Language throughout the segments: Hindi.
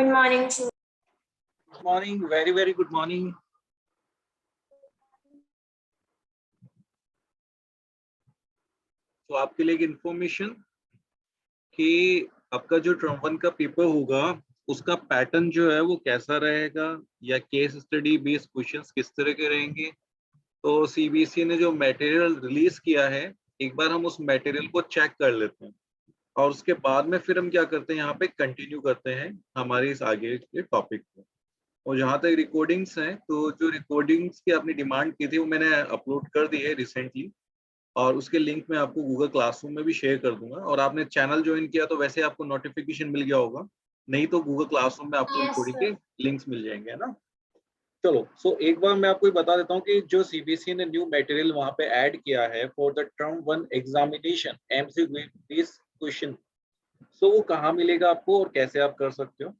Good morning, sir. Good morning, very good morning. तो आपके लिए एक इंफॉर्मेशन कि आपका जो टर्म 1 का पेपर होगा उसका पैटर्न जो है वो कैसा रहेगा या केस स्टडी बेस्ड क्वेश्चंस किस तरह के रहेंगे। तो सीबीएसई ने जो मटेरियल रिलीज किया है एक बार हम उस मटेरियल को चेक कर लेते हैं और उसके बाद में फिर हम क्या करते हैं यहाँ पे कंटिन्यू करते हैं हमारे इस आगे के टॉपिक को। और जहाँ तक रिकॉर्डिंग्स हैं तो जो रिकॉर्डिंग्स की आपने डिमांड की थी वो मैंने अपलोड कर दी है रिसेंटली और उसके लिंक मैं आपको गूगल क्लासरूम में भी शेयर कर दूंगा। और आपने चैनल ज्वाइन किया तो वैसे आपको नोटिफिकेशन मिल गया होगा, नहीं तो गूगल क्लासरूम में आपको रिकॉर्डिंग के लिंक्स मिल जाएंगे, है ना। चलो एक बार मैं आपको बता देता हूँ कि जो सीबीएसई ने न्यू मटेरियल वहां पे ऐड किया है for the term 1 examination MCQ based question, so वो कहाँ मिलेगा आपको और कैसे आप कर सकते हो।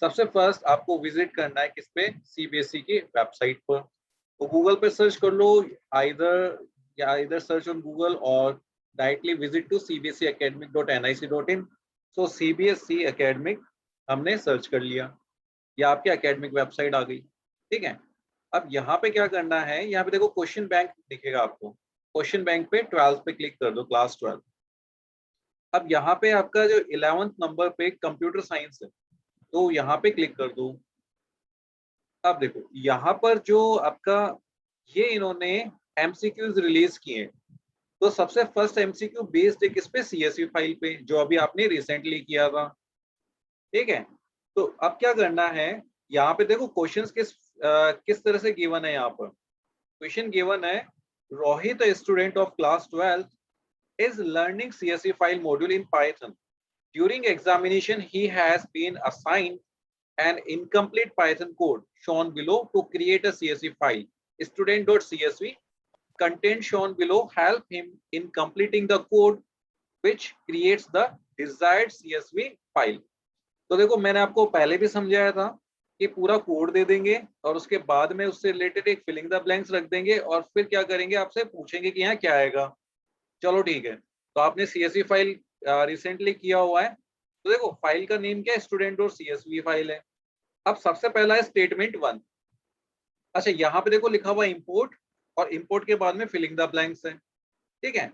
सबसे फर्स्ट आपको विजिट करना है किस पे, सीबीएसई की वेबसाइट पर। तो गूगल पे सर्च कर लो, आइदर सर्च ऑन गूगल और directly visit to cbseacademic.nic.in। So CBSE academic हमने सर्च कर लिया, या आपके एकेडमिक वेबसाइट आ गई, ठीक है। अब यहाँ पे क्या करना है, यहाँ पे देखो क्वेश्चन बैंक दिखेगा आपको, क्वेश्चन बैंक पे 12 पे क्लिक कर दो, क्लास 12। अब यहाँ पे आपका जो 11th नंबर पे कंप्यूटर साइंस है तो यहाँ पे क्लिक कर दो। अब देखो यहाँ पर जो आपका ये इन्होंने एमसीक्यूज रिलीज किए हैं, तो सबसे फर्स्ट एमसीक्यू बेस्ड है किस पे, सीएसवी फाइल पे, जो अभी आपने रिसेंटली किया था, ठीक है। तो अब क्या करना है, यहाँ पे देखो क्वेश्चंस किस तरह से गिवन है। यहाँ पर क्वेश्चन गिवन है, Rohit student of class 12 is learning CSV file module in Python. During examination he has been assigned an incomplete Python code shown below to create a CSV file. Student.csv content shown below help him in completing the code which creates the desired CSV file. तो देखो मैंने आपको पहले भी समझाया था कि पूरा कोड दे देंगे और उसके बाद में उससे रिलेटेड एक फिलिंग द ब्लैंक्स रख देंगे और फिर क्या करेंगे, आपसे पूछेंगे कि यहाँ क्या आएगा। चलो ठीक है, तो आपने CSV फाइल रिसेंटली किया हुआ है, तो देखो फाइल का नेम क्या है, student.csv फाइल है। अब सबसे पहला है स्टेटमेंट 1। अच्छा यहाँ पे देखो लिखा हुआ इंपोर्ट और इंपोर्ट के बाद में फिलिंग द ब्लैंक्स है, ठीक है।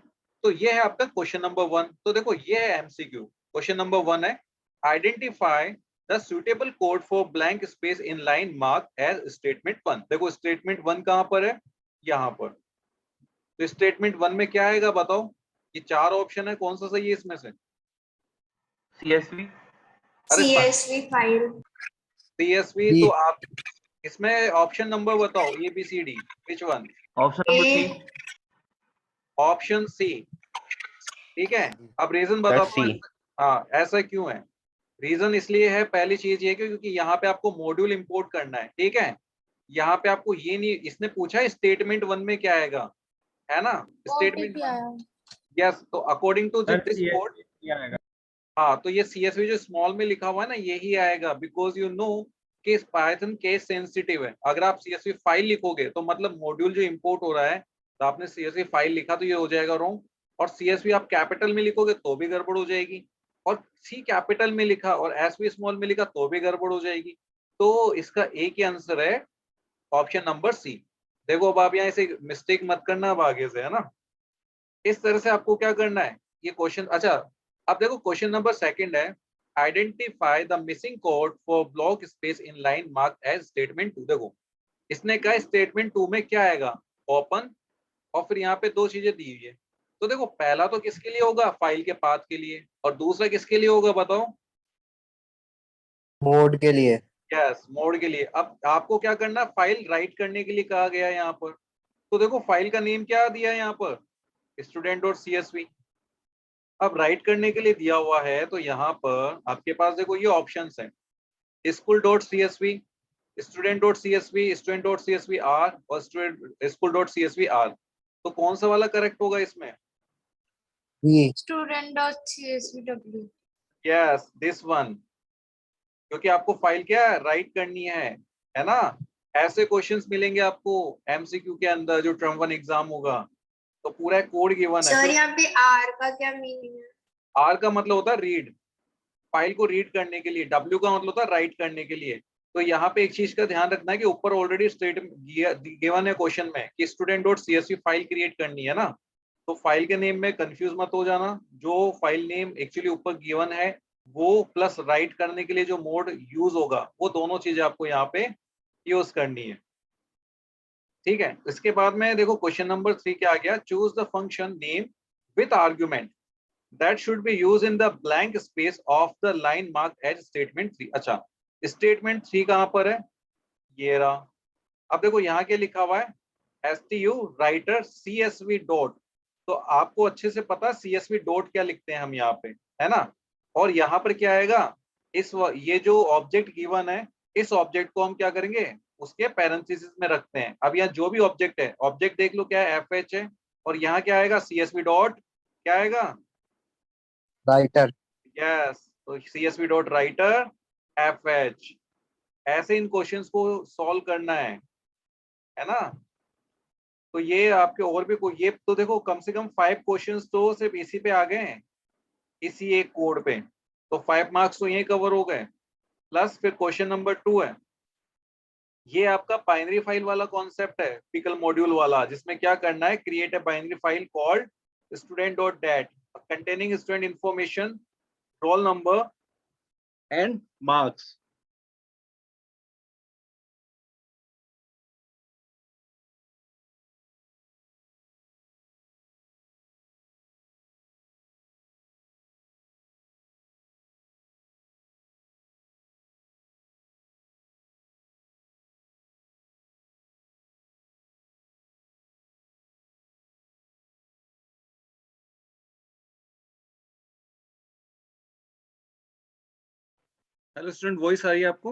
तो ये है आपका क्वेश्चन नंबर 1। तो देखो ये है एमसीक्यू। क्वेश्चन नंबर 1 है, identify the suitable code for blank space in line mark as statement 1। देखो स्टेटमेंट 1 कहाँ पर है, यहाँ पर। तो स्टेटमेंट 1 में क्या आएगा बताओ, ये 4 ऑप्शन है, कौन सा सही है इसमें से। CSV। CSV file. CSV, तो आप इसमें ऑप्शन नंबर बताओ, ABCD, which one. Option number C. Option C, ठीक है। अब रीजन बताता हूँ, हाँ ऐसा क्यों है। रीजन इसलिए है, पहली चीज ये क्योंकि यहाँ पे आपको मॉड्यूल इंपोर्ट करना है, ठीक है। यहाँ पे आपको ये नहीं, इसने पूछा है स्टेटमेंट 1 में क्या आएगा, है ना। स्टेटमेंट यस, तो अकॉर्डिंग टू दिस कोड हाँ, तो ये CSV जो स्मॉल में लिखा हुआ है ना यही आएगा, बिकॉज यू नो कि पाइथन केस सेंसिटिव है। अगर आप CSV फाइल लिखोगे तो मतलब मॉड्यूल जो इंपोर्ट हो रहा है, तो आपने CSV फाइल लिखा तो ये हो जाएगा रॉन्ग, और CSV आप कैपिटल में लिखोगे तो भी गड़बड़ हो जाएगी, और C कैपिटल में लिखा और SV स्मॉल में लिखा तो भी गड़बड़ हो जाएगी। तो इसका एक ही आंसर है, ऑप्शन नंबर सी। देखो अब आप यहाँ से मिस्टेक मत करना अब आगे से, है ना। इस तरह से आपको क्या करना है ये क्वेश्चन। अच्छा अब देखो क्वेश्चन नंबर 2 है, identify the missing code for block space in line mark as statement 2। देखो इसने कहा स्टेटमेंट 2 में क्या आएगा, ओपन, और फिर यहाँ पे 2 चीजें दी हुई है। तो देखो पहला तो किसके लिए होगा, फाइल के पाथ के लिए, और दूसरा किसके लिए होगा बताओ, मोड के लिए। यस, मोड के लिए। अब आपको क्या करना, फाइल राइट करने के लिए कहा गया है यहाँ पर। तो देखो फाइल का नेम क्या दिया है यहाँ पर, student.csv। अब राइट करने के लिए दिया हुआ है, तो यहाँ पर आपके पास देखो ये ऑप्शंस हैं, school.csv, student.csv, student.csv r और school.csv r। तो कौन सा वाला करेक्ट होगा इसमें, student.csvw। यस दिस वन, क्योंकि आपको फाइल क्या राइट करनी है ना। ऐसे क्वेश्चंस मिलेंगे आपको एमसीक्यू के अंदर जो टर्म 1 एग्जाम होगा, तो पूरा कोड गिवन है। सर यहाँ पे आर का क्या मीनिंग है? आर का मतलब होता है रीड, फाइल को रीड करने के लिए, W का मतलब होता है राइट करने के लिए। तो यहाँ पे एक चीज का ध्यान रखना है कि ऊपर ऑलरेडी स्टेट गिवन है क्वेश्चन में कि student.csv फाइल क्रिएट करनी है ना, तो फाइल के नेम में कंफ्यूज मत हो जाना। जो फाइल नेम एक्चुअली ऊपर गिवन है वो प्लस राइट करने के लिए जो मोड यूज होगा वो दोनों चीजें आपको यहाँ पे यूज करनी है, ठीक है। इसके बाद में देखो क्वेश्चन नंबर 3 क्या आ गया, choose the function name with argument that should be use in the blank space of the line mark as statement 3। अच्छा, स्टेटमेंट 3 कहां पर है, ये रहा। अब देखो यहाँ क्या लिखा हुआ है, STU राइटर CSV डॉट, तो आपको अच्छे से पता CSV डॉट क्या लिखते हैं हम यहाँ पे, है ना। और यहाँ पर क्या आएगा, ये जो ऑब्जेक्ट गिवन है इस ऑब्जेक्ट को हम क्या करेंगे, उसके पैरेंथेसिस में रखते हैं। अब यहाँ जो भी ऑब्जेक्ट है, ऑब्जेक्ट देख लो क्या है, FH है, और यहाँ क्या आएगा, CSV डॉट क्या आएगा, राइटर। यस, तो CSV डॉट राइटर FH। ऐसे इन क्वेश्चंस को सॉल्व करना है ना। तो ये आपके और भी कोई, ये तो देखो कम से कम 5 क्वेश्चंस तो सिर्फ इसी पे आ गए हैं, इसी एक कोड पे, तो 5 मार्क्स तो यही कवर हो गए। प्लस फिर क्वेश्चन नंबर 2 है, ये आपका बाइनरी फाइल वाला कॉन्सेप्ट है, पिकल मॉड्यूल वाला, जिसमें क्या करना है, create a binary file called student.dat containing student information, roll number and marks। Hello student, voice आ रही है आपको?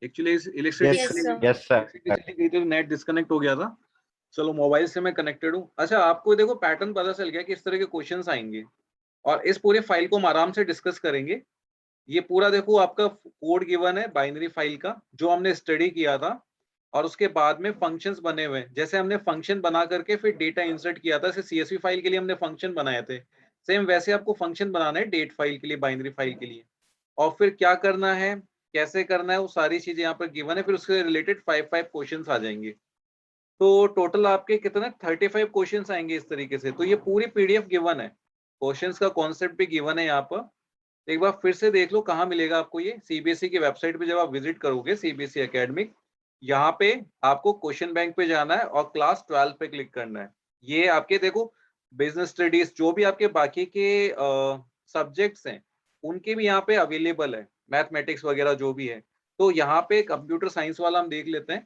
Actually electricity Yes, sir. Yes sir. चली गई थी, नेट डिस्कनेक्ट हो गया था। चलो मोबाइल से मैं कनेक्टेड हूँ। अच्छा, आपको देखो पैटर्न पता चल गया कि इस तरह के क्वेश्चंस आएंगे, और इस पूरे फाइल को हम आराम से डिस्कस करेंगे। ये पूरा देखो आपका कोड गिवन है बाइनरी फाइल का, जो हमने स्टडी किया था, और उसके बाद में फंक्शंस बने हुए हैं। जैसे हमने फंक्शन बना करके फिर डेटा इंसर्ट किया था, जैसे CSV फाइल के लिए हमने फंक्शन बनाए थे, सेम वैसे आपको फंक्शन बनाना है डेट फाइल के लिए, बाइनरी फाइल के लिए। और फिर क्या करना है, कैसे करना है, वो सारी चीजें यहाँ पर गिवन है। फिर उसके रिलेटेड 5 क्वेश्चंस आ जाएंगे। तो टोटल आपके कितने 35 क्वेश्चंस आएंगे इस तरीके से। तो ये पूरी PDF गिवन है, क्वेश्चंस का कॉन्सेप्ट भी गिवन है यहाँ पर। एक बार फिर से देख लो कहाँ मिलेगा आपको ये, CBSE की वेबसाइट पे जब आप विजिट करोगे, CBSE एकेडमिक, यहाँ पे आपको क्वेश्चन बैंक पे जाना है और क्लास 12 पे क्लिक करना है। ये आपके देखो बिजनेस स्टडीज, जो भी आपके बाकी के सब्जेक्ट्स हैं उनके भी यहाँ पे अवेलेबल है, मैथमेटिक्स वगैरह जो भी है। तो यहाँ पे कंप्यूटर साइंस वाला हम देख लेते हैं,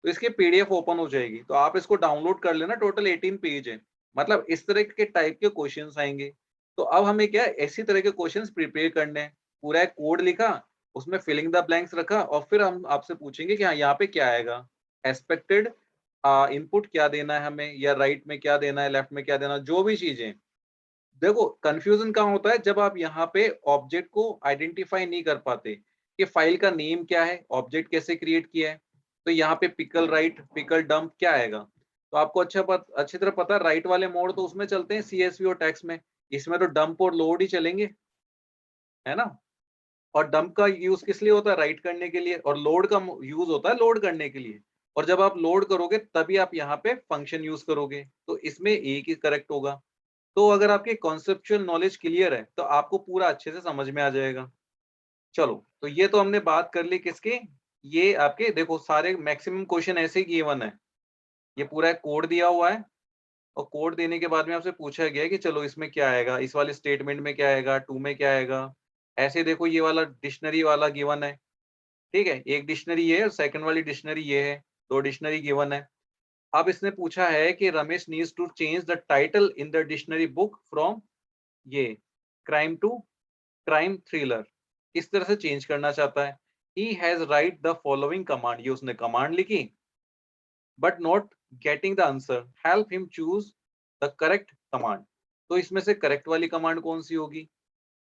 तो इसके PDF ओपन हो जाएगी, तो आप इसको डाउनलोड कर लेना। टोटल 18 पेज है, मतलब इस तरह के टाइप के क्वेश्चंस आएंगे। तो अब हमें क्या इसी तरह के क्वेश्चंस प्रिपेयर करने हैं। पूरा एक कोड लिखा, उसमें फिलिंग द ब्लैंक्स रखा, और फिर हम आपसे पूछेंगे कि हाँ यहाँ पे क्या आएगा, एक्सपेक्टेड इनपुट क्या देना है हमें, या राइट में क्या देना है, लेफ्ट में क्या देना, जो भी चीजें। देखो कंफ्यूजन कहाँ होता है, जब आप यहाँ पे ऑब्जेक्ट को आइडेंटिफाई नहीं कर पाते कि फाइल का नेम क्या है, ऑब्जेक्ट कैसे क्रिएट किया है। तो यहाँ पे पिकल राइट, पिकल डंप क्या आएगा, तो आपको अच्छी तरह पता है, राइट वाले मोड तो उसमें चलते हैं CSV और टेक्स्ट में, इसमें तो डंप और लोड ही चलेंगे, है ना। और डंप का यूज किस लिए होता है, राइट करने के लिए, और लोड का यूज होता है लोड करने के लिए। और जब आप लोड करोगे तभी आप यहाँ पे फंक्शन यूज करोगे, तो इसमें एक ही करेक्ट होगा। तो अगर आपकी कॉन्सेप्चुअल नॉलेज क्लियर है तो आपको पूरा अच्छे से समझ में आ जाएगा। चलो, तो ये तो हमने बात कर ली किसकी, ये आपके देखो सारे मैक्सिमम क्वेश्चन ऐसे ही गिवन है। ये पूरा कोड दिया हुआ है, और कोड देने के बाद में आपसे पूछा गया है कि चलो इसमें क्या आएगा, इस वाले स्टेटमेंट में क्या आएगा, 2 में क्या आएगा। ऐसे देखो ये वाला डिक्शनरी वाला गिवन है, ठीक है, एक डिक्शनरी ये है और सेकंड वाली डिक्शनरी ये है, 2 डिक्शनरी गिवन है। अब इसने पूछा है कि Ramesh needs to change the title in the dictionary book from ये क्राइम टू क्राइम थ्रिलर, किस तरह से चेंज करना चाहता है। He has write the following command, ये उसने कमांड लिखी, but not getting the answer, help him choose the correct command. तो इसमें से करेक्ट वाली कमांड कौन सी होगी,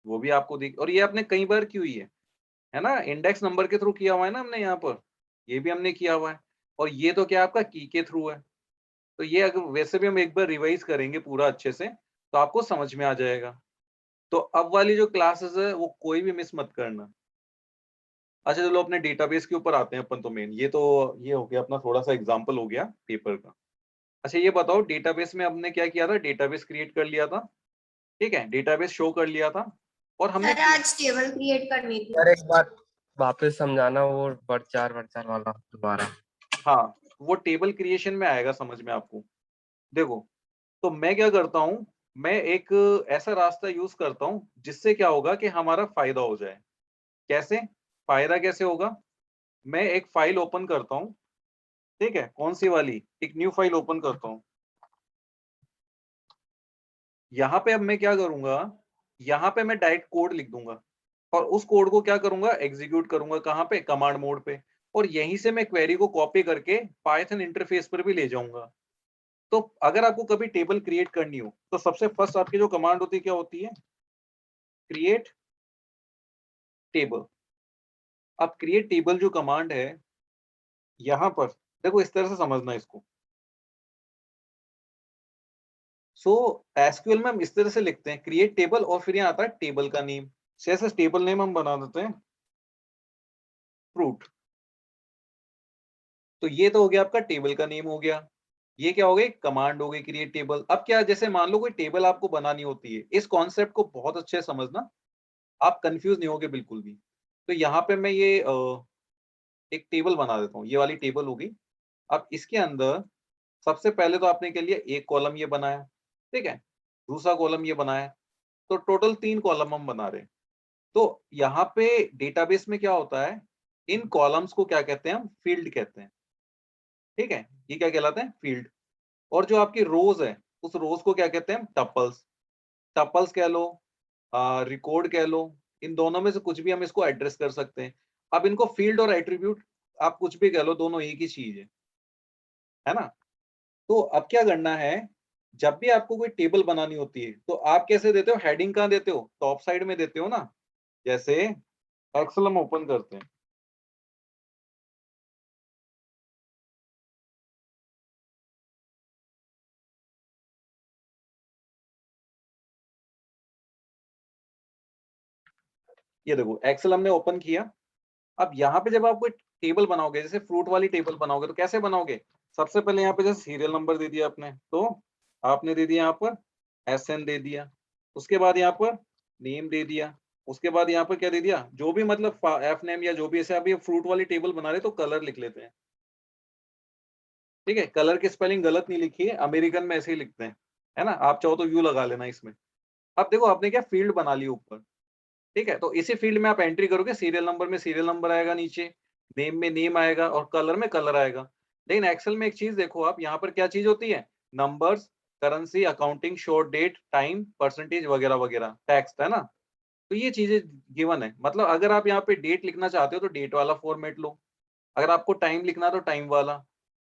वो भी आपको दिख, और ये आपने कई बार की हुई है ना, इंडेक्स नंबर के थ्रू किया हुआ है ना हमने यहाँ पर, ये भी हमने किया हुआ है। और ये तो क्या आपका की के थ्रू है। तो ये अगर वैसे भी हम एक बार रिवाइज करेंगे पूरा अच्छे से, तो आपको समझ में आ जाएगा। तो अब वाली जो क्लासेस है वो कोई भी मिस मत करना। अच्छा चलो अपने डेटाबेस के ऊपर आते हैं अपन। तो मेन ये हो गया अपना थोड़ा सा एग्जांपल हो गया पेपर का। अच्छा ये बताओ डेटाबेस में हमने क्या किया था, डेटाबेस क्रिएट कर लिया था, ठीक है, डेटाबेस शो कर लिया था और हमने सर आज टेबल क्रिएट करनी थी। सर एक बार वापस समझाना वो वर्ड चार वाला दोबारा। हाँ वो टेबल क्रिएशन में आएगा समझ में आपको। देखो तो मैं क्या करता हूँ, मैं एक ऐसा रास्ता यूज करता हूँ जिससे क्या होगा कि हमारा फायदा हो जाए। कैसे फायदा कैसे होगा, मैं एक फाइल ओपन करता हूँ, ठीक है, कौन सी वाली, एक न्यू फाइल ओपन करता हूँ। यहाँ पे अब मैं क्या करूंगा, यहाँ पे मैं डायरेक्ट कोड लिख दूंगा और उस कोड को क्या करूंगा, एग्जीक्यूट करूंगा कहाँ पे, कमांड मोड पे, और यहीं से मैं क्वेरी को कॉपी करके पाइथन इंटरफेस पर भी ले जाऊंगा। तो अगर आपको कभी टेबल क्रिएट करनी हो तो सबसे फर्स्ट आपकी जो कमांड होती है क्या होती है, क्रिएट टेबल। अब क्रिएट टेबल जो कमांड है यहां पर देखो इस तरह से समझना इसको। सो एसक्यूएल में हम इस तरह से लिखते हैं क्रिएट टेबल और फिर यहाँ आता है टेबल का नेम। जैसे टेबल नेम हम बना देते हैं फ्रूट। तो ये तो हो गया आपका टेबल का नेम हो गया। ये क्या हो गई, कमांड हो गई क्रिएट टेबल। अब क्या, जैसे मान लो कोई टेबल आपको बनानी होती है, इस कॉन्सेप्ट को बहुत अच्छे से समझना, आप कंफ्यूज नहीं होगे बिल्कुल भी। तो यहाँ पे मैं ये एक टेबल बना देता हूँ, ये वाली टेबल होगी। अब इसके अंदर सबसे पहले तो आपने के लिए एक कॉलम ये बनाया, ठीक है, दूसरा कॉलम ये बनाया, तो टोटल 3 कॉलम हम बना रहे हैं। तो यहाँ पे डेटाबेस में क्या होता है, इन कॉलम्स को क्या कहते हैं, हम फील्ड कहते हैं, ठीक है, ये क्या कहलाते हैं, फील्ड। और जो आपकी रोज है उस रोज को क्या कहते हैं, हम टपल्स। टपल्स कह लो, रिकॉर्ड कह लो, इन दोनों में से कुछ भी हम इसको एड्रेस कर सकते हैं। अब इनको फील्ड और एट्रीब्यूट आप कुछ भी कह लो, दोनों एक ही चीज है ना। तो अब क्या करना है, जब भी आपको कोई टेबल बनानी होती है तो आप कैसे देते हो, हेडिंग कहाँ देते हो, टॉप साइड में देते हो ना। जैसे एक्सेल हम ओपन करते हैं, ये देखो एक्सेल हमने ओपन किया। अब यहाँ पे जब आप कोई टेबल बनाओगे, जैसे फ्रूट वाली टेबल बनाओगे, तो कैसे बनाओगे, सबसे पहले यहाँ पे जैसे सीरियल नंबर दे दिया आपने, तो आपने दे दिया यहाँ पर SN दे दिया, उसके बाद यहाँ पर नेम दे दिया, उसके बाद यहाँ पर क्या दे दिया, जो भी मतलब F नेम या जो भी, ऐसे आप ये फ्रूट वाली टेबल बना रहे तो कलर लिख लेते हैं, ठीक है, कलर की स्पेलिंग गलत नहीं लिखी है, अमेरिकन में ऐसे ही लिखते हैं, है ना, आप चाहो तो यू लगा लेना इसमें। अब देखो आपने क्या फील्ड बना ली ऊपर, ठीक है, तो इसी फील्ड में आप एंट्री करोगे, सीरियल नंबर में सीरियल नंबर आएगा, नीचे नेम में नेम आएगा और कलर में कलर आएगा। लेकिन एक्सेल में एक चीज देखो आप, यहाँ पर क्या चीज होती है, numbers, currency, accounting, short date, time, percentage वगैरह वगैरह, टेक्स्ट, है ना। तो ये चीजें गिवन है, मतलब अगर आप यहाँ पे डेट लिखना चाहते हो तो डेट वाला फॉर्मेट लो, अगर आपको टाइम लिखना तो टाइम वाला,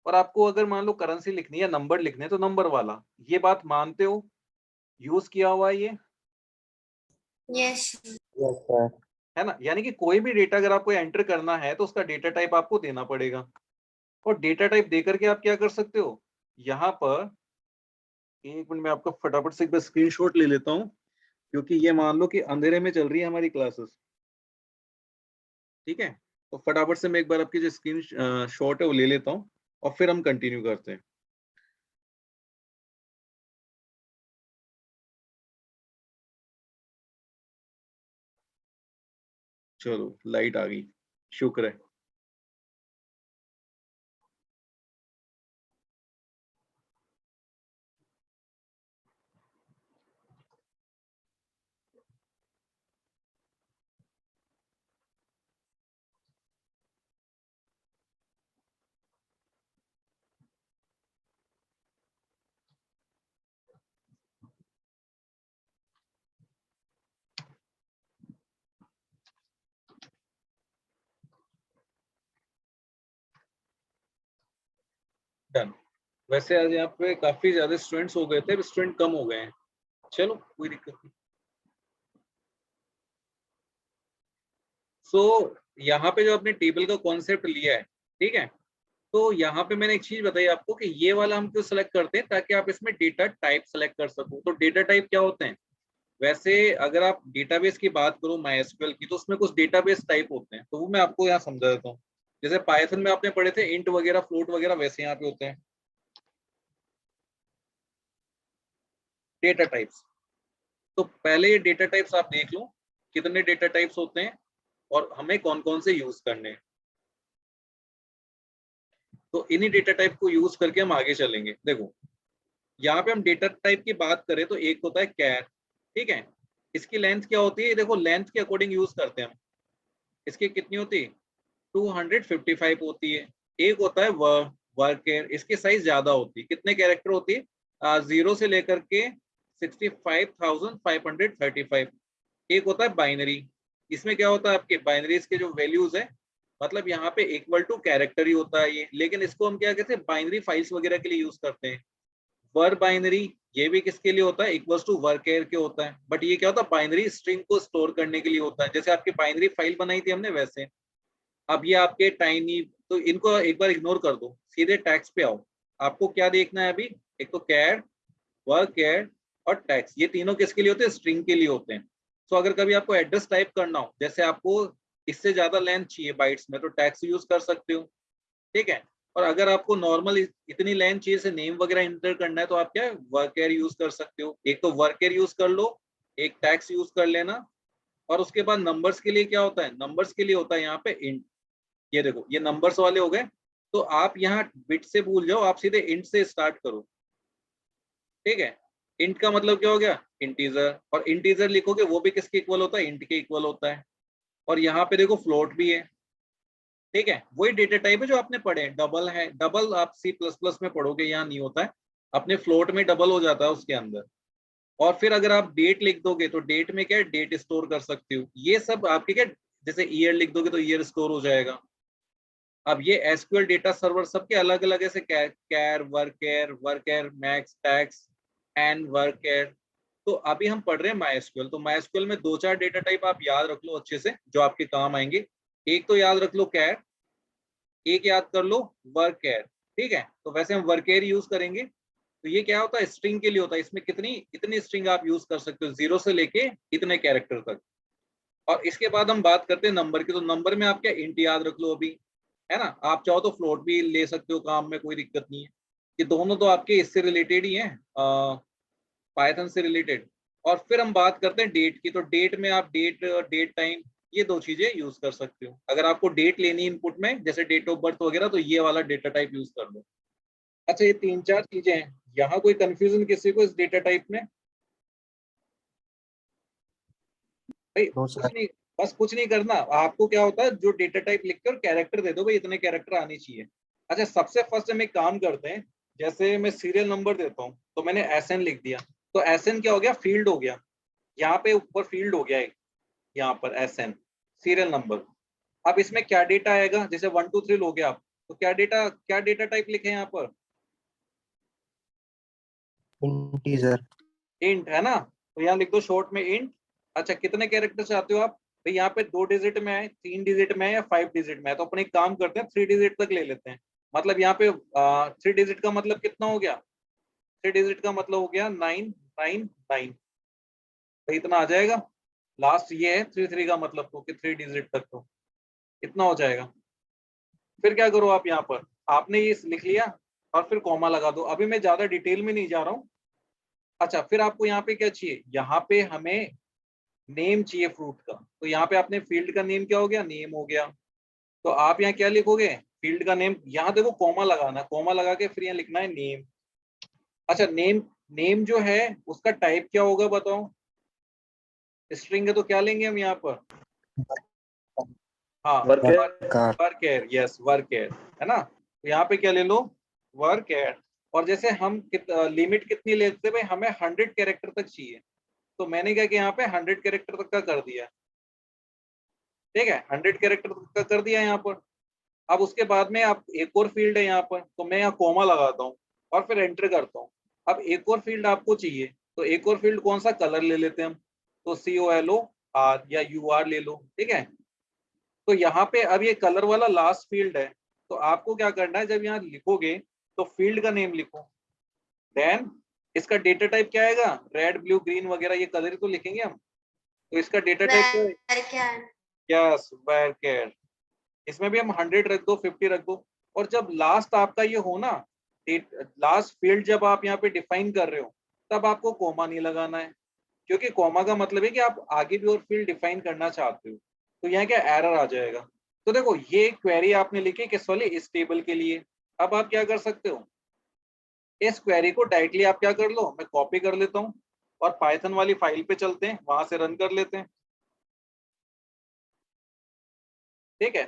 और आपको अगर मान लो करेंसी लिखनी है, नंबर लिखने तो नंबर वाला। ये बात मानते हो, यूज किया हुआ है ये, यस यस सर। है ना। यानी कि कोई भी डेटा अगर आपको एंटर करना है तो उसका डेटा टाइप आपको देना पड़ेगा, और डेटा टाइप देकर के आप क्या कर सकते हो, यहाँ पर एक मिनट में आपको फटाफट से एक बार स्क्रीनशॉट ले लेता हूँ, क्योंकि ये मान लो कि अंधेरे में चल रही है हमारी क्लासेस, ठीक है। तो फटाफट से मैं एक बार आपकी जो स्क्रीन शॉट है वो ले लेता हूँ और फिर हम कंटिन्यू करते हैं। चलो लाइट आ गई, शुक्र है। डन। वैसे आज यहाँ पे काफी ज्यादा स्टूडेंट्स हो गए थे, स्टूडेंट कम हो गए हैं, चलो कोई दिक्कत नहीं। सो यहाँ पे जो आपने टेबल का कॉन्सेप्ट लिया है, ठीक है, तो यहाँ पे मैंने एक चीज बताई आपको कि ये वाला हम क्यों सेलेक्ट करते हैं, ताकि आप इसमें डेटा टाइप सेलेक्ट कर सको। तो डेटा टाइप क्या होते हैं, वैसे अगर आप डेटाबेस की बात करो MySQL की, तो उसमें कुछ डेटाबेस टाइप होते हैं, तो वो मैं आपको यहाँ समझा देता हूँ। जैसे पाइथन में आपने पढ़े थे इंट वगैरह, फ्लोट वगैरह, वैसे यहाँ पे होते हैं डेटा टाइप्स। तो पहले ये डेटा टाइप्स आप देख लो कितने डेटा टाइप्स होते हैं और हमें कौन कौन से यूज करने हैं। तो इन्हीं डेटा टाइप को यूज करके हम आगे चलेंगे। देखो यहाँ पे हम डेटा टाइप की बात करें तो एक होता है कैर, ठीक है। इसकी लेंथ क्या होती है, देखो लेंथ के अकॉर्डिंग यूज करते हैं हम। इसकी कितनी होती है, 255 होती है। एक होता है वर्केर, इसकी साइज ज्यादा होती है। कितने कैरेक्टर होती है, 0 से लेकर के 65,535। एक होता है बाइनरी, इसमें क्या होता है आपके बाइनरीज के जो वैल्यूज है, मतलब यहाँ पे इक्वल टू कैरेक्टर ही होता है ये, लेकिन इसको हम क्या कहते हैं, बाइनरी फाइल्स वगैरह के लिए यूज करते हैं। वर बाइनरी ये भी किसके लिए होता है, इक्वल्स टू वर्केर के होता है, बट ये क्या होता है, बाइनरी स्ट्रिंग को स्टोर करने के लिए होता है। जैसे आपकी बाइनरी फाइल बनाई थी हमने वैसे। अब ये आपके टाइनी, तो इनको एक बार इग्नोर कर दो, सीधे टैक्स पे आओ। आपको क्या देखना है अभी, एक तो कैर, वर्केर और टैक्स, ये तीनों किसके लिए होते हैं, स्ट्रिंग के लिए होते हैं। तो अगर कभी आपको एड्रेस टाइप करना हो, जैसे आपको इससे ज्यादा लेंथ चाहिए बाइट्स में, तो टैक्स यूज कर सकते हो, ठीक है। और अगर आपको नॉर्मल इतनी लेंथ चाहिए से नेम वगैरह इंटर करना है, तो आप क्या वर्केर यूज कर सकते हो। एक तो वर्केर यूज कर लो, एक टैक्स यूज कर लेना। और उसके बाद नंबर्स के लिए क्या होता है, नंबर्स के लिए होता है यहाँ पे इंट। ये देखो ये नंबर्स वाले हो गए, तो आप यहाँ बिट से भूल जाओ, आप सीधे इंट से स्टार्ट करो, ठीक है। इंट का मतलब क्या हो गया, इंटीजर, और इंटीजर लिखोगे वो भी किसके इक्वल होता है, इंट के इक्वल होता है। और यहाँ पे देखो फ्लोट भी है, ठीक है। वही डेटा टाइप है जो आपने पढ़े, डबल है, डबल आप C++ में पढ़ोगे, यहाँ नहीं होता है, अपने फ्लोट में डबल हो जाता है उसके अंदर। और फिर अगर आप डेट लिख दोगे तो डेट में क्या है, डेट स्टोर कर सकते हो। ये सब आपके क्या, जैसे ईयर लिख दोगे तो ईयर स्टोर हो जाएगा। अब ये एसक्यूएल डेटा सर्वर सबके अलग अलग ऐसे कैर, वर्केर, मैक्स, टैक्स एंड वर्केर। तो अभी हम पढ़ रहे हैं MySQL। तो MySQL में 2-4 डेटा टाइप आप याद रख लो अच्छे से, जो आपके काम आएंगे। एक तो याद रख लो कैर, एक याद कर लो वर्केर, ठीक है। तो वैसे हम वर्केर यूज करेंगे। तो ये क्या होता है, स्ट्रिंग के लिए होता है। इसमें कितनी इतनी स्ट्रिंग आप यूज कर सकते हो, 0 से लेके इतने कैरेक्टर तक। और इसके बाद हम बात करते हैं नंबर की। तो नंबर में आप क्या इंट याद रख लो अभी, है ना। आप चाहो तो फ्लोट भी ले सकते हो काम में, कोई दिक्कत नहीं है। ये दोनों तो आपके इससे रिलेटेड ही हैं, पाइथन से रिलेटेड। और फिर हम बात करते हैं डेट की। तो डेट में आप डेट टाइम, ये दो चीजें यूज कर सकते हो। अगर आपको डेट लेनी इनपुट में, जैसे डेट ऑफ बर्थ वगैरह, तो ये वाला डेटा टाइप यूज कर लो। अच्छा ये 3-4 चीजें हैं, यहाँ कोई कंफ्यूजन किसी को इस डेटा टाइप में, भाई नो कुछ सर। नहीं, बस कुछ नहीं करना। आपको क्या होता है, जो डेटा टाइप लिख के और कैरेक्टर दे दो, भाई इतने कैरेक्टर आने चाहिए। अच्छा सबसे फर्स्ट हम एक काम करते हैं, जैसे मैं सीरियल नंबर देता हूँ, तो मैंने SN लिख दिया, तो SN क्या हो गया, फील्ड हो गया। यहाँ पे ऊपर फील्ड हो गया एक, यहाँ पर SN सीरियल नंबर। अब इसमें क्या डेटा आएगा, जैसे 1 2 3 लोगे आप, तो क्या डेटा टाइप लिखे यहाँ पर, इंटीजर। इंट, है ना। तो यहाँ लिख दो शॉर्ट में इंट। अच्छा कितने कैरेक्टर चाहते हो आप, भाई यहाँ पे 2 डिजिट में है, 3 डिजिट में है, या 5 डिजिट में है। तो अपने एक काम करते हैं, 3 डिजिट तक ले लेते हैं। मतलब यहाँ पे 3 डिजिट का मतलब कितना हो गया, 3 डिजिट का मतलब हो गया 999, तो इतना आ जाएगा। लास्ट ये है 3 का मतलब, तो कि 3 डिजिट तक तो इतना हो जाएगा। फिर क्या करो आप, यहाँ पर आपने ये लिख लिया और फिर कॉमा लगा दो। अभी मैं ज्यादा डिटेल में नहीं जा रहा हूँ। अच्छा फिर आपको यहाँ पे क्या चाहिए, यहाँ पे हमें नेम चाहिए फ्रूट का। तो यहाँ पे आपने फील्ड का नेम क्या हो गया, नेम हो गया। तो आप यहाँ क्या लिखोगे, फील्ड का नेम, यहाँ देखो कॉमा लगाना, कॉमा लगा के फिर यहाँ लिखना है नेम। अच्छा नेम, नेम जो है उसका टाइप क्या होगा बताओ, स्ट्रिंग है तो क्या लेंगे हम यहाँ पर, हाँ वर्केर। वर्केर, यस वर्केर, है ना। तो यहाँ पे क्या ले लो, वर्केर। और जैसे हम लिमिट कितनी लेते हैं, भाई हमें 100 कैरेक्टर तक चाहिए, तो मैंने क्या किया, यहाँ पे 100 कैरेक्टर तक का कर दिया, ठीक है। 100 कैरेक्टर तक का कर दिया यहाँ पर। अब उसके बाद में आप एक और फील्ड है यहाँ पर, तो मैं यहाँ कोमा लगाता हूँ और फिर एंटर करता हूँ। अब एक और फील्ड आपको चाहिए, तो एक और फील्ड कौन सा, कलर ले लेते हैं हम, तो COLOR या UR ले लो, ठीक है। तो यहाँ पे अब ये कलर वाला लास्ट फील्ड है। तो आपको क्या करना है, जब यहाँ लिखोगे तो फील्ड का नेम लिखो, देन इसका डेटा टाइप क्या आएगा, रेड ब्लू ग्रीन वगैरह ये कलर तो लिखेंगे हम, तो इसका डेटा टाइप क्या है, where can यस varchar। इसमें भी हम 100 रख दो, 50 रख दो, और जब लास्ट आपका ये हो ना, लास्ट फील्ड जब आप यहाँ पे डिफाइन कर रहे हो, तब आपको कोमा नहीं लगाना है, क्योंकि कोमा का मतलब है कि आप आगे भी और फील्ड डिफाइन करना चाहते हो, तो यहाँ क्या एरर आ जाएगा। तो देखो ये क्वेरी आपने लिखी किस वाली, इस टेबल के लिए। अब आप क्या कर सकते हो, इस क्वेरी को डायरेक्टली आप क्या कर लो, मैं कॉपी कर लेता हूँ और पाइथन वाली फाइल पे चलते हैं, वहां से रन कर लेते हैं। ठीक है,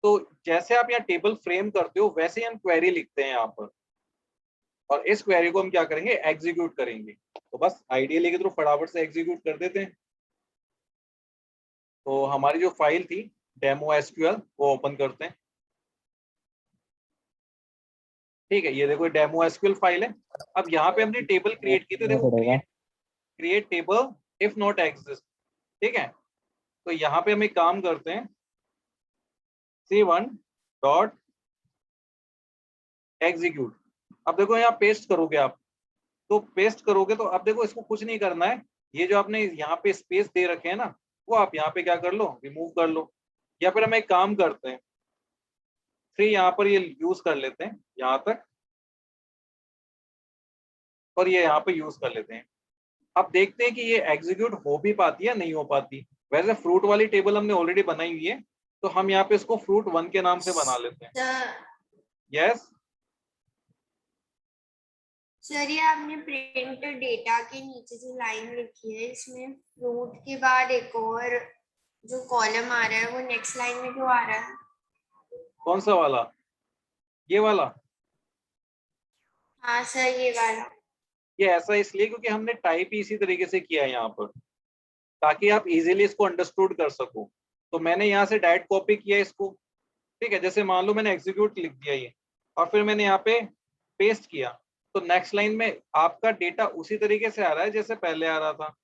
तो जैसे आप यहाँ टेबल फ्रेम करते हो वैसे ही हम क्वेरी लिखते हैं यहाँ पर, और इस क्वेरी को हम क्या करेंगे, एग्जीक्यूट करेंगे। तो बस आइडियली के थ्रू फटाफट से एग्जीक्यूट कर देते हैं। तो हमारी जो फाइल थी डेमो एसक्यूएल वो ओपन करते हैं। ठीक है, ये देखो डेमो एसक्यूएल फाइल है। अब यहाँ पे हमने टेबल क्रिएट की थी, देखो create table if not exist. ठीक है, तो यहाँ पे हम एक काम करते हैं, C1 डॉट एग्जीक्यूट। अब देखो यहाँ पेस्ट करोगे आप, तो पेस्ट करोगे तो अब देखो इसको कुछ नहीं करना है, ये जो आपने यहाँ पे स्पेस दे रखे हैं ना, वो आप यहाँ पे क्या कर लो, रिमूव कर लो, या फिर हम एक काम करते हैं 3 यहाँ पर ये यूज कर लेते हैं यहाँ तक, और ये यहाँ पे यूज कर लेते हैं। अब देखते हैं कि ये एग्जीक्यूट हो भी पाती है नहीं हो पाती। वैसे फ्रूट वाली टेबल हमने ऑलरेडी बनाई हुई है, तो हम यहाँ पे इसको फ्रूट 1 के नाम से बना लेते हैं। यस सर, ये आपने प्रिंट डेटा के नीचे जो लाइन लिखी है, इसमें फ्रूट के बाद एक और जो कॉलम आ रहा है वो नेक्स्ट लाइन में क्यों आ रहा है? कौन सा वाला, ये वाला? हाँ सर, ये वाला। ये ऐसा इसलिए क्योंकि हमने टाइप ही इसी तरीके से किया है यहाँ पर, ताकि आप इजीली इसको अंडरस्टूड कर सको। तो मैंने यहाँ से डायरेक्ट कॉपी किया इसको। ठीक है, जैसे मान लो मैंने एग्जीक्यूट लिख दिया ये, और फिर मैंने यहाँ पे पेस्ट किया, तो नेक्स्ट लाइन में आपका डेटा उसी तरीके से आ रहा है जैसे पहले आ रहा था।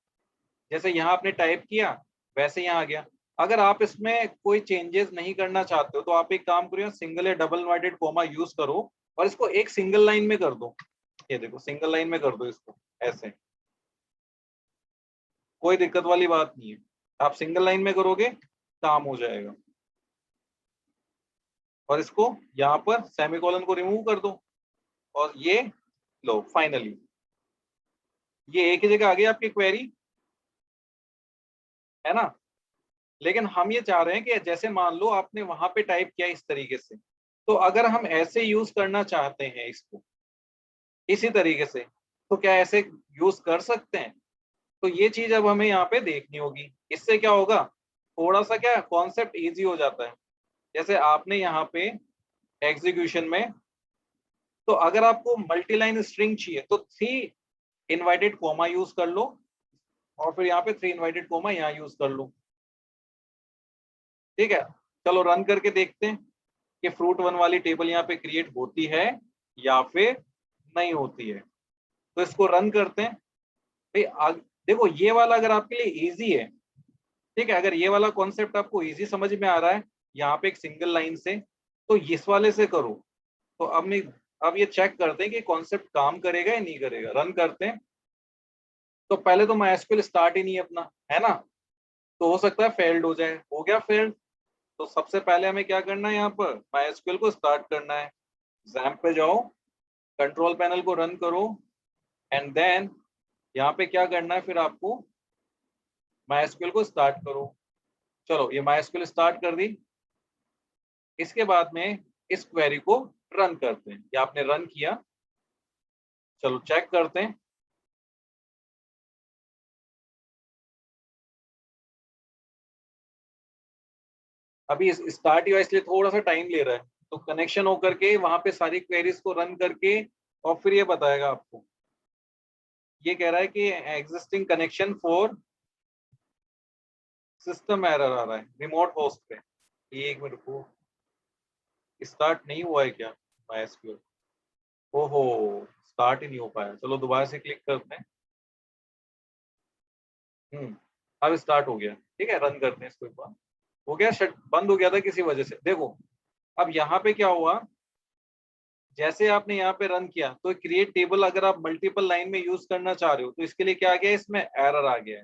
जैसे यहाँ आपने टाइप किया वैसे यहाँ आ गया। अगर आप इसमें कोई चेंजेस नहीं करना चाहते हो तो आप एक काम करो, सिंगल या डबल इन्वर्टेड कोमा यूज करो और इसको एक सिंगल लाइन में कर दो। ये देखो सिंगल लाइन में कर दो इसको, ऐसे कोई दिक्कत वाली बात नहीं है। आप सिंगल लाइन में करोगे काम हो जाएगा। और इसको यहाँ पर सेमीकोलन को रिमूव कर दो, और ये लो फाइनली ये एक ही जगह आ गई आपकी क्वेरी, है ना। लेकिन हम ये चाह रहे हैं कि जैसे मान लो आपने वहां पे टाइप किया इस तरीके से, तो अगर हम ऐसे यूज करना चाहते हैं इसको इसी तरीके से, तो क्या ऐसे यूज कर सकते हैं? तो ये चीज अब हमें यहाँ पे देखनी होगी। इससे क्या होगा, थोड़ा सा क्या कॉन्सेप्ट इजी हो जाता है। जैसे आपने यहाँ पे एग्जीक्यूशन में, तो अगर आपको मल्टी लाइन स्ट्रिंग चाहिए तो 3 इनवाइटेड कोमा यूज कर लो, और फिर यहाँ पे 3 इनवाइटेड कोमा यहाँ यूज कर लो। ठीक है, चलो रन करके देखते हैं कि फ्रूट 1 वाली टेबल यहाँ पे क्रिएट होती है या फिर नहीं होती है। तो इसको रन करते हैं भाई। देखो ये वाला अगर आपके लिए इजी है, ठीक है, अगर ये वाला कॉन्सेप्ट आपको इजी समझ में आ रहा है यहाँ पे एक सिंगल लाइन से, तो इस वाले से करो। तो अब ये चेक करते हैं कि कॉन्सेप्ट काम करेगा या नहीं करेगा। रन करते हैं। तो पहले तो MySQL स्टार्ट ही नहीं है अपना, है ना, तो हो सकता है फेल्ड हो जाए। हो गया फेल्ड, तो सबसे पहले हमें क्या करना है, यहाँ पर MySQL को स्टार्ट करना है। XAMPP पे जाओ, कंट्रोल पैनल को रन करो, एंड देन यहाँ पे क्या करना है, फिर आपको MySQL को स्टार्ट करो। चलो ये MySQL स्टार्ट कर दी। इसके बाद में इस क्वेरी को रन करते हैं। ये आपने रन किया, चलो चेक करते हैं। अभी स्टार्ट हुआ इसलिए थोड़ा सा टाइम ले रहा है, तो कनेक्शन होकर के वहां पे सारी क्वेरीज को रन करके और फिर ये बताएगा आपको। ये कह रहा है कि existing connection for system error आ रहा है रिमोट होस्ट पे। ये एक मिनट रुको, स्टार्ट नहीं हुआ है क्या MySQL? ओहो, स्टार्ट ही नहीं हो पाया। चलो दोबारा से क्लिक करते हैं। अब स्टार्ट हो गया। ठीक है, रन करते हैं इसको एक बार। हो गया, शट बंद हो गया था किसी वजह से। देखो अब यहाँ पे क्या हुआ, जैसे आपने यहाँ पे रन किया तो क्रिएट टेबल अगर आप मल्टीपल लाइन में यूज करना चाह रहे हो तो इसके लिए क्या आ गया, इसमें एरर आ गया है।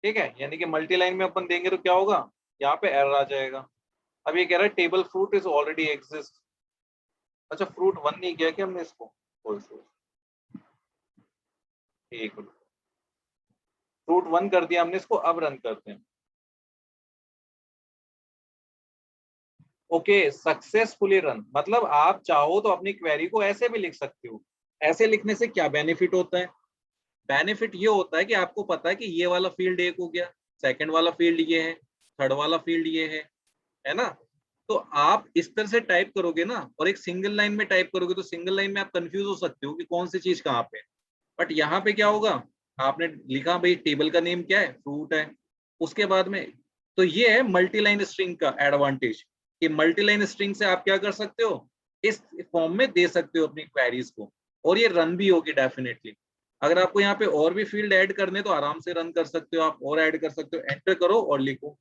ठीक है, यानी कि मल्टी लाइन में अपन देंगे तो क्या होगा, यहाँ पे एरर आ जाएगा। अब ये कह रहा है table fruit is already exist. अच्छा, फ्रूट 1 नहीं किया क्या हमने इसको, एक मिनट, फ्रूट 1 कर दिया हमने इसको, अब रन करते हैं। ओके, सक्सेसफुली रन, मतलब आप चाहो तो अपनी क्वेरी को ऐसे भी लिख सकते हो। ऐसे लिखने से क्या बेनिफिट होता है, बेनिफिट ये होता है कि आपको पता है कि ये वाला फील्ड एक हो गया, सेकंड वाला फील्ड ये है, थर्ड वाला फील्ड ये है ना। तो आप इस तरह से टाइप करोगे ना, और एक सिंगल लाइन में टाइप करोगे तो सिंगल लाइन में आप कंफ्यूज हो सकते हो कि कौन सी चीज कहाँ पे है। बट यहाँ पे क्या होगा, आपने लिखा भाई टेबल का नेम क्या है, फ्रूट है, उसके बाद में, तो ये है मल्टी लाइन स्ट्रिंग का एडवांटेज कि मल्टी लाइन स्ट्रिंग से आप क्या कर सकते हो, इस फॉर्म में दे सकते हो अपनी क्वेरीज को, और ये रन भी होगी डेफिनेटली। अगर आपको यहाँ पे और भी फील्ड ऐड करने तो आराम से रन कर सकते हो, आप और ऐड कर सकते हो, एंटर करो और लिखो।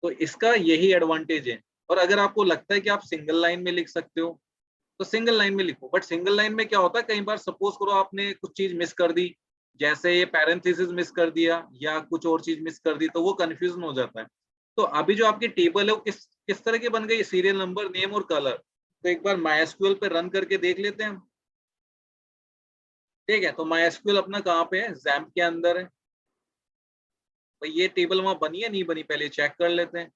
तो इसका यही एडवांटेज है। और अगर आपको लगता है कि आप सिंगल लाइन में लिख सकते हो तो सिंगल लाइन में लिखो। बट सिंगल लाइन में क्या होता है, कई बार सपोज करो आपने कुछ चीज मिस कर दी, जैसे ये पैरेंथेसिस मिस कर दिया या कुछ और चीज मिस कर दी, तो वो कंफ्यूजन हो जाता है। तो अभी जो आपकी टेबल है वो किस तरह की बन गई, सीरियल नंबर, नेम और कलर। तो एक बार MySQL पे रन करके देख लेते हैं। ठीक है, तो MySQL अपना कहाँ पे है, XAMPP के अंदर है। तो ये टेबल वहां बनी है नहीं बनी, पहले चेक कर लेते हैं।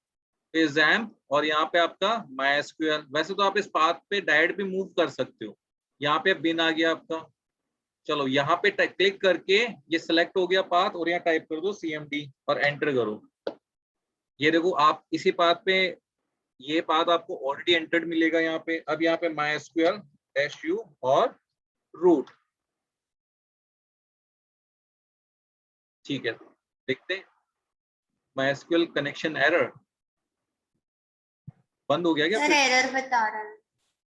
तो XAMPP और यहाँ पे आपका MySQL। वैसे तो आप इस पाथ पे डायरेक्ट भी मूव कर सकते हो, यहाँ पे बिन आ गया आपका। चलो यहाँ पे क्लिक करके ये सिलेक्ट हो गया पाथ, और यहाँ टाइप कर दो CMD और एंटर करो। ये देखो आप इसी पाथ पे, ये पाथ आपको ऑलरेडी एंटर्ड मिलेगा यहाँ पे। अब यहाँ पे MySQL -u और रूट। ठीक है, देखते हैं MySQL कनेक्शन एरर बंद हो गया क्या सर फिर? एरर बता रहा है।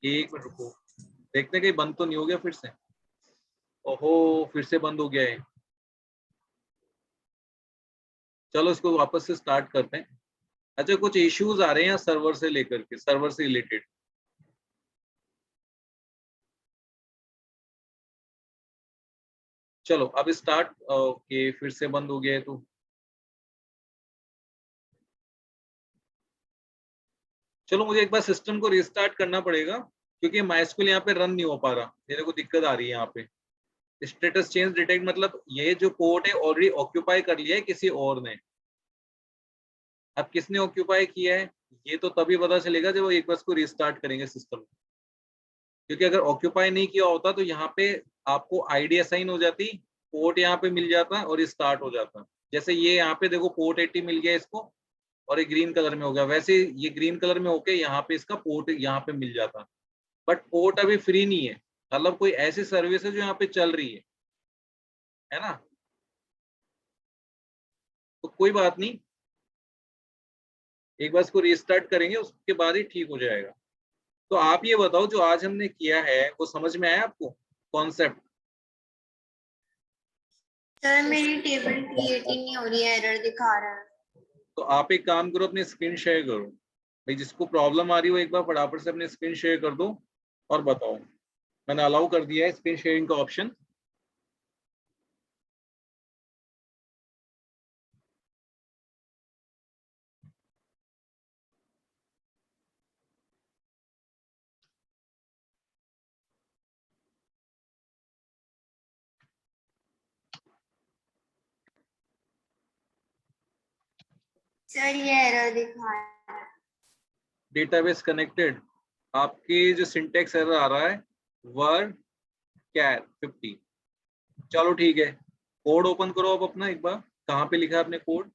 एक मिनट रुको, देखते हैं कहीं बंद तो नहीं हो गया फिर से। ओहो, फिर से बंद हो गया है। चलो इसको वापस से स्टार्ट करते हैं। अच्छा, कुछ इश्यूज आ रहे हैं सर्वर से लेकर के, सर्वर से रिलेटेड। चलो अब स्टार्ट। ओके, फिर से बंद हो गया है तो चलो मुझे एक बार सिस्टम को रिस्टार्ट करना पड़ेगा, क्योंकि MySQL यहाँ पे रन नहीं हो पा रहा, मेरे को दिक्कत आ रही है यहाँ पे। स्टेटस चेंज डिटेक्ट, मतलब ये जो पोर्ट है ऑलरेडी ऑक्यूपाई कर लिया है किसी और ने। अब किसने ऑक्यूपाई किया है ये तो तभी पता चलेगा जब वो एक बार इसको रिस्टार्ट करेंगे सिस्टम, क्योंकि अगर ऑक्यूपाई नहीं किया होता तो यहाँ पे आपको आईडी असाइन हो जाती, पोर्ट यहाँ पे मिल जाता और स्टार्ट हो जाता। जैसे ये यहाँ पे देखो पोर्ट 80 मिल गया इसको, और ये ग्रीन कलर में हो गया, वैसे ये ग्रीन कलर में होके यहाँ पे इसका पोर्ट यहाँ पे मिल जाता। बट पोर्ट अभी फ्री नहीं है, मतलब कोई ऐसी सर्विस है जो यहाँ पे चल रही है ना। तो कोई बात नहीं, एक बार इसको रिस्टार्ट करेंगे उसके बाद ही ठीक हो जाएगा। तो आप ये बताओ जो आज हमने किया है वो समझ में आया आपको कॉन्सेप्ट? सर मेरी टेबल क्रिएट ही नहीं हो रही है, एरर दिखा रहा है। तो आप एक काम करो, अपनी स्क्रीन शेयर करो भाई, जिसको प्रॉब्लम आ रही हो एक बार फटाफट से अपनी स्क्रीन शेयर कर दो और बताओ। मैंने अलाउ कर दिया है स्क्रीन शेयरिंग का ऑप्शन। सर ये एरर दिखा रहा है। डेटाबेस कनेक्टेड, आपके जो सिंटेक्स एरर आ रहा है वर्ड कैर 50। चलो ठीक है, कोड ओपन करो अब अपना एक बार, कहाँ पे लिखा है आपने कोड,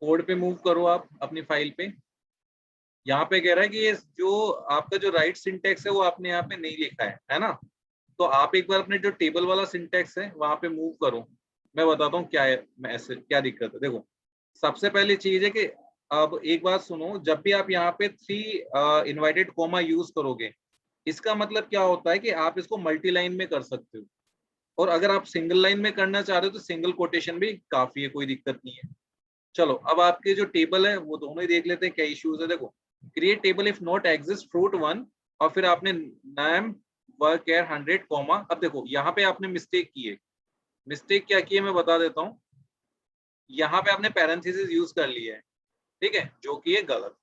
कोड पे मूव करो आप अपनी फाइल पे। यहाँ पे कह रहा है कि ये जो आपका जो राइट सिंटेक्स है वो आपने यहाँ पे नहीं लिखा है ना। तो आप एक बार अपने जो टेबल वाला सिंटेक्स है वहां पे मूव करो, मैं बताता हूँ क्या है, मैं ऐसे क्या दिक्कत है। देखो सबसे पहली चीज है कि अब एक बात सुनो, जब भी आप यहाँ पे 3 इनवर्टेड कोमा यूज करोगे, इसका मतलब क्या होता है कि आप इसको मल्टी लाइन में कर सकते हो, और अगर आप सिंगल लाइन में करना चाह रहे हो तो सिंगल कोटेशन भी काफी है, कोई दिक्कत नहीं है। चलो अब आपके जो टेबल है वो दोनों ही देख लेते हैं क्या इश्यूज है। देखो create table if not exist fruit 1 और फिर आपने नाम वर्क केयर 100 कॉमा। अब देखो यहाँ पे आपने मिस्टेक की है। मिस्टेक क्या की है मैं बता देता हूँ। यहाँ पे आपने पैरेंथेसिस यूज कर लिया है, ठीक है, जो कि है गलत,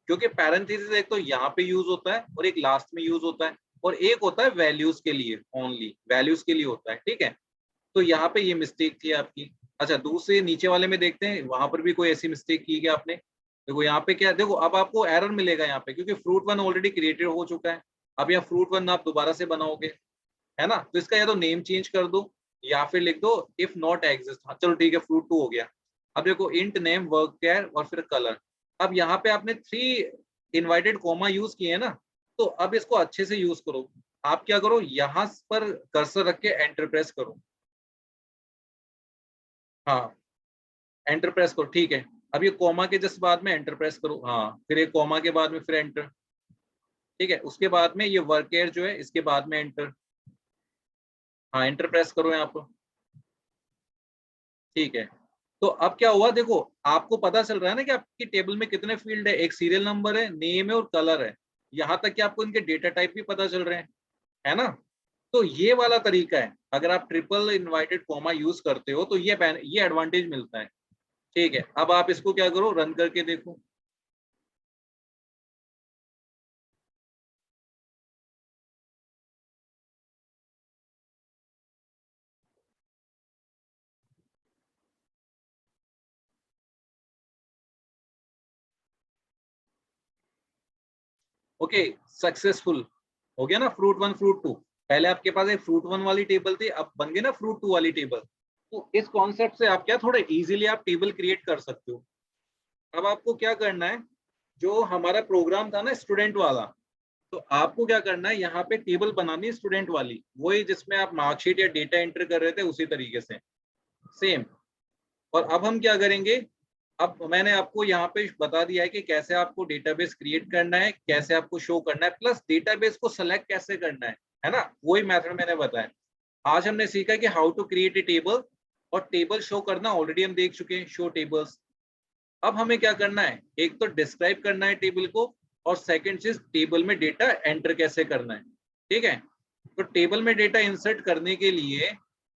क्योंकि पैरेंथेसिस एक तो यहाँ पे यूज होता है और एक लास्ट में यूज होता है, और एक होता है वैल्यूज के लिए, ओनली वैल्यूज के लिए होता है, ठीक है। तो यहाँ पे ये मिस्टेक थी आपकी। अच्छा, दूसरे नीचे वाले में देखते हैं वहां पर भी कोई ऐसी मिस्टेक की क्या आपने। देखो यहाँ पे क्या, देखो अब आपको एरर मिलेगा यहाँ पे, क्योंकि फ्रूट 1 ऑलरेडी क्रिएटेड हो चुका है। अब यहाँ फ्रूट 1 आप दोबारा से बनाओगे, है ना, तो इसका या तो नेम चेंज कर दो या फिर लिख दो इफ नॉट एग्जिस्ट। हाँ चलो ठीक है, फ्रूट 2 हो गया। अब देखो इंट नेम वर्क केयर और फिर कलर। अब यहाँ पे आपने 3 इनवाइटेड कॉमा यूज किए हैं ना, तो अब इसको अच्छे से यूज करो। आप क्या करो, यहाँ पर कर्सर रख के एंटर प्रेस करो। हाँ एंटर प्रेस करो, ठीक है। अब ये कॉमा के जस्ट बाद में एंटर प्रेस करो, हाँ फिर एक कॉमा के बाद में फिर एंटर, ठीक है। उसके बाद में ये वर्क केयर जो है इसके बाद में एंटर, हाँ एंटर प्रेस करो यहाँ पर, ठीक है। तो अब क्या हुआ, देखो आपको पता चल रहा है ना कि आपकी टेबल में कितने फील्ड है, एक सीरियल नंबर है, नेम है और कलर है। यहाँ तक कि आपको इनके डेटा टाइप भी पता चल रहे हैं, है ना। तो ये वाला तरीका है, अगर आप ट्रिपल इनवाइटेड कॉमा यूज करते हो तो ये एडवांटेज मिलता है, ठीक है। अब आप इसको क्या करो, रन करके देखो। ओके सक्सेसफुल हो गया ना फ्रूट 1 फ्रूट 2। पहले आपके पास एक फ्रूट 1 वाली टेबल थी, अब बन गई ना फ्रूट 2 वाली टेबल। तो इस कॉन्सेप्ट से आप क्या थोड़ा इजीली आप टेबल क्रिएट कर सकते हो। अब आपको क्या करना है, जो हमारा प्रोग्राम था ना स्टूडेंट वाला, तो आपको क्या करना है, यहाँ पे टेबल बनानी है स्टूडेंट वाली, वही जिसमें आप मार्कशीट या डेटा एंटर कर रहे थे उसी तरीके से सेम। और अब हम क्या करेंगे, अब मैंने आपको यहाँ पे बता दिया है कि कैसे आपको डेटाबेस क्रिएट करना है, कैसे आपको शो करना है, प्लस डेटाबेस को सेलेक्ट कैसे करना है ना, वही मेथड मैंने बताया। आज हमने सीखा कि how to create a table, और टेबल शो करना ऑलरेडी हम देख चुके हैं, शो टेबल्स। अब हमें क्या करना है, एक तो डिस्क्राइब करना है टेबल को, और सेकंड चीज टेबल में डेटा एंटर कैसे करना है, ठीक है। तो टेबल में डेटा इंसर्ट करने के लिए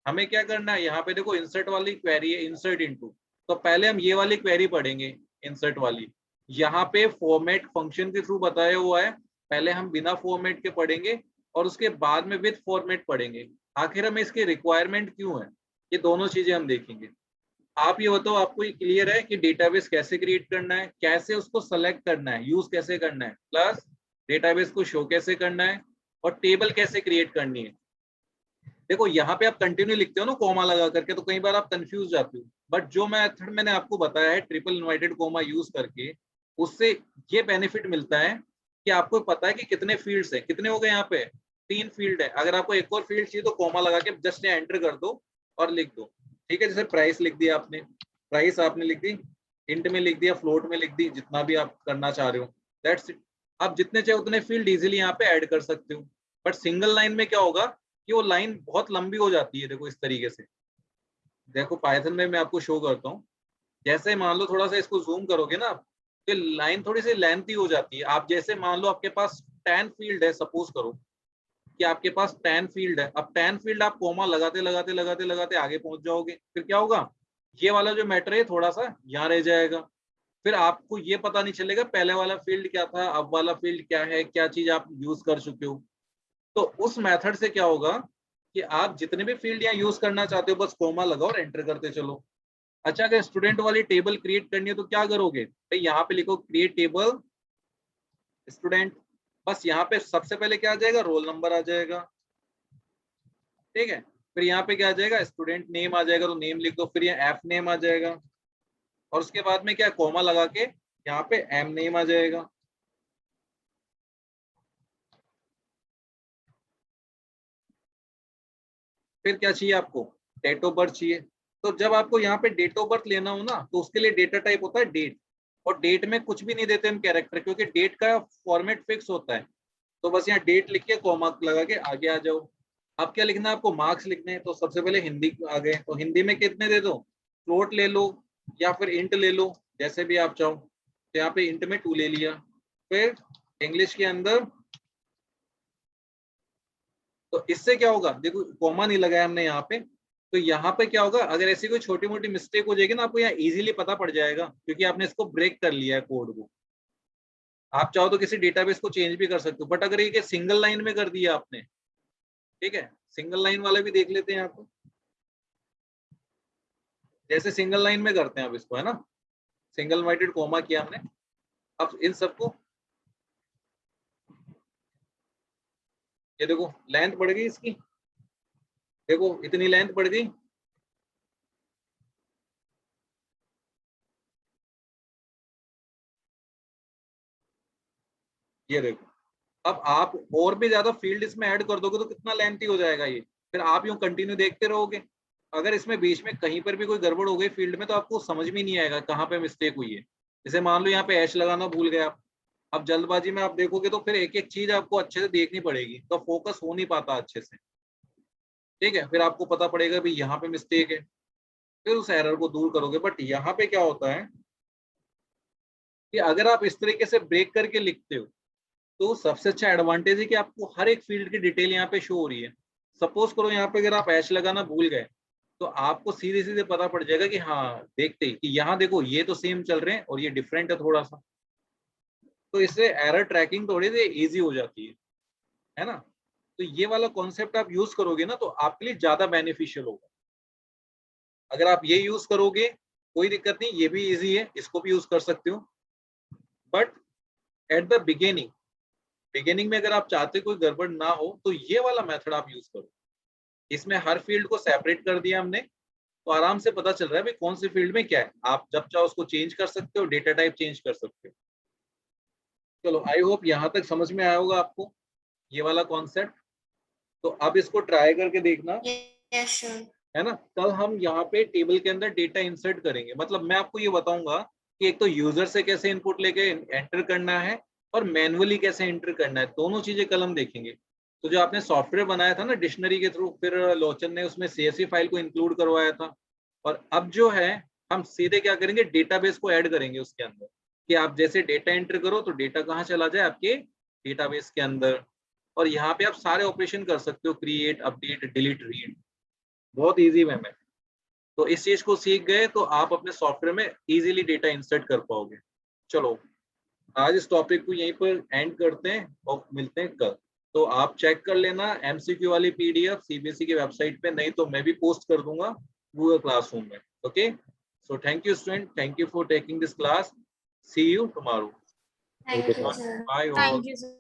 हमें क्या करना है, यहाँ पे देखो इंसर्ट वाली क्वेरी है, इंसर्ट इनटू। तो पहले हम ये वाली क्वेरी पढ़ेंगे, इंसर्ट वाली। यहाँ पे फॉर्मेट फंक्शन के थ्रू बताया हुआ है, पहले हम बिना फॉर्मेट के पढ़ेंगे और उसके बाद में विद फॉर्मेट पढ़ेंगे। आखिर हमें इसकी रिक्वायरमेंट क्यों है, ये दोनों चीजें हम देखेंगे। आप ये बताओ, आपको ये क्लियर है कि डेटाबेस कैसे क्रिएट करना है, कैसे उसको सेलेक्ट करना है, यूज कैसे करना है, प्लस डेटाबेस को शो कैसे करना है, और टेबल कैसे क्रिएट करनी है। देखो यहाँ पे आप कंटिन्यू लिखते हो ना कॉमा लगा करके, तो कई बार आप कंफ्यूज जाते हो, बट जो मेथड मैंने आपको बताया है ट्रिपल इनवाइटेड कॉमा यूज करके, उससे ये बेनिफिट मिलता है कि आपको पता है कि कितने फील्ड्स है, कितने हो गए यहाँ पे 3 फील्ड है। अगर आपको एक और फील्ड चाहिए तो कॉमा लगा के जस्ट एंटर कर दो और लिख दो, ठीक है। जैसे प्राइस लिख दिया आपने, प्राइस आपने लिख दी, इंट में लिख दिया, फ्लोट में लिख दी, जितना भी आप करना चाह रहे हो, दैट्स इट। आप जितने चाहे उतने फील्ड इजीली यहाँ पे ऐड कर सकते हो। बट सिंगल लाइन में क्या होगा कि वो लाइन बहुत लंबी हो जाती है। देखो इस तरीके से, देखो पाइथन में मैं आपको शो करता हूँ। जैसे मान लो थोड़ा सा इसको जूम करोगे ना, तो लाइन थोड़ी सी लेंथी हो जाती है। आप जैसे मान लो आपके पास 10 फील्ड है, सपोज करो कि आपके पास 10 फील्ड है। अब 10 फील्ड आप कोमा लगाते लगाते लगाते लगाते आगे पहुंच जाओगे, फिर क्या होगा, ये वाला जो मैटर है थोड़ा सा यहाँ रह जाएगा। फिर आपको ये पता नहीं चलेगा पहले वाला फील्ड क्या था, अब वाला फील्ड क्या है, क्या चीज आप यूज कर चुके हो। तो उस मेथड से क्या होगा कि आप जितने भी फील्ड यहाँ यूज करना चाहते हो बस कोमा लगाओ और एंटर करते चलो। अच्छा, अगर स्टूडेंट वाली टेबल क्रिएट करनी है तो क्या करोगे भाई, यहाँ पे लिखो क्रिएट टेबल स्टूडेंट। बस यहाँ पे सबसे पहले क्या आ जाएगा, रोल नंबर आ जाएगा, ठीक है। फिर यहाँ पे क्या आ जाएगा, स्टूडेंट नेम आ जाएगा, तो नेम लिख दो। फिर यहाँ एफ नेम आ जाएगा, और उसके बाद में क्या कोमा लगा के यहाँ पे एम नेम आ जाएगा। फिर क्या चाहिए आपको, डेट ऑफ बर्थ चाहिए। तो जब आपको यहाँ पे डेट ऑफ बर्थ लेना हो ना, तो उसके लिए डेटा टाइप होता है डेट, और डेट में कुछ भी नहीं देते हम कैरेक्टर, क्योंकि डेट का फॉर्मेट फिक्स होता है। तो बस यहाँ डेट लिख के कॉमा लगा के आगे आ जाओ। अब क्या लिखना है आपको, मार्क्स लिखने हैं, तो सबसे पहले हिंदी आ गए, तो हिंदी में कितने दे दो, फ्लोट ले लो या फिर इंट ले लो, जैसे भी आप चाहो। तो यहाँ पे इंट में 2 ले लिया, फिर इंग्लिश के अंदर, तो इससे क्या होगा, देखो कॉमा नहीं लगाया हमने यहाँ पे, तो यहाँ पे क्या होगा, अगर ऐसी कोई छोटी मोटी मिस्टेक हो जाएगी ना, आपको यहाँ इजीली पता पड़ जाएगा, क्योंकि आपने इसको ब्रेक कर लिया है कोड को। आप चाहो तो किसी डेटाबेस को चेंज भी कर सकते हो, बट अगर ये सिंगल लाइन में कर दिया आपने, ठीक है, सिंगल लाइन वाला भी देख लेते हैं यहाँ पे, जैसे सिंगल लाइन में करते हैं आप इसको, है ना, सिंगल इन्वर्टेड कोमा किया हमने। अब इन सबको, ये देखो लेंथ बढ़ गई इसकी, देखो इतनी लेंथ बढ़ गई, ये देखो। अब आप और भी ज्यादा फील्ड इसमें ऐड कर दोगे तो कितना लेंथी हो जाएगा ये, फिर आप यूं कंटिन्यू देखते रहोगे। अगर इसमें बीच में कहीं पर भी कोई गड़बड़ हो गई फील्ड में, तो आपको समझ में नहीं आएगा कहाँ पे मिस्टेक हुई है। जैसे मान लो यहाँ पे ऐश लगाना भूल गए आप, अब जल्दबाजी में आप देखोगे तो फिर एक एक चीज आपको अच्छे से देखनी पड़ेगी, तो फोकस हो नहीं पाता अच्छे से, ठीक है। फिर आपको पता पड़ेगा भी यहाँ पे मिस्टेक है, फिर उस एरर को दूर करोगे। बट यहाँ पे क्या होता है कि अगर आप इस तरीके से ब्रेक करके लिखते हो, तो सबसे अच्छा एडवांटेज है कि आपको हर एक फील्ड की डिटेल यहाँ पे शो हो रही है। सपोज करो यहाँ पे अगर आप ऐश लगाना भूल गए, तो आपको सीधे सीधे पता पड़ जाएगा कि हाँ, देखते ही कि यहाँ देखो ये तो सेम चल रहे हैं और ये डिफरेंट है थोड़ा सा, तो इससे एरर ट्रैकिंग थोड़ी सी इजी हो जाती है ना। तो ये वाला कॉन्सेप्ट आप यूज करोगे ना, तो आपके लिए ज्यादा बेनिफिशियल होगा। अगर आप ये यूज करोगे कोई दिक्कत नहीं, ये भी इजी है, इसको भी यूज कर सकते हो। बट एट द बिगिनिंग में अगर आप चाहते कोई गड़बड़ ना हो, तो ये वाला मेथड आप यूज करो। इसमें हर फील्ड को सेपरेट कर दिया हमने, तो आराम से पता चल रहा है भाई कौन सी फील्ड में क्या है। आप जब चाहो उसको चेंज कर सकते हो, डेटा टाइप चेंज कर सकते हो। चलो, आई होप यहाँ तक समझ में आया होगा आपको ये वाला कॉन्सेप्ट। तो अब इसको ट्राई करके देखना, Yes, sure. है ना। कल हम यहाँ पे टेबल के अंदर डेटा इंसर्ट करेंगे, मतलब मैं आपको ये बताऊंगा कि एक तो यूजर से कैसे इनपुट लेके एंटर करना है और मैन्युअली कैसे एंटर करना है, दोनों चीजें कल हम देखेंगे। तो जो आपने सॉफ्टवेयर बनाया था ना डिक्शनरी के थ्रू, फिर लोचन ने उसमें CSV फाइल को इंक्लूड करवाया था, और अब जो है हम सीधे क्या करेंगे, डेटाबेस को ऐड करेंगे उसके अंदर, कि आप जैसे डेटा एंटर करो तो डेटा कहाँ चला जाए, आपके डेटाबेस के अंदर। और यहाँ पे आप सारे ऑपरेशन कर सकते हो, क्रिएट, अपडेट, डिलीट, रीड, बहुत इजी वे में। तो इस चीज को सीख गए तो आप अपने सॉफ्टवेयर में इजीली डेटा इंसर्ट कर पाओगे। चलो, आज इस टॉपिक को यहीं पर एंड करते हैं और मिलते हैं कल। तो आप चेक कर लेना MCQ वाली PDF CBSE की वेबसाइट पे, नहीं तो मैं भी पोस्ट कर दूंगा गूगल क्लासरूम में। Okay, so thank you student, thank you for taking this class, see you tomorrow. Thank you, sir. Bye all. Thank you, sir.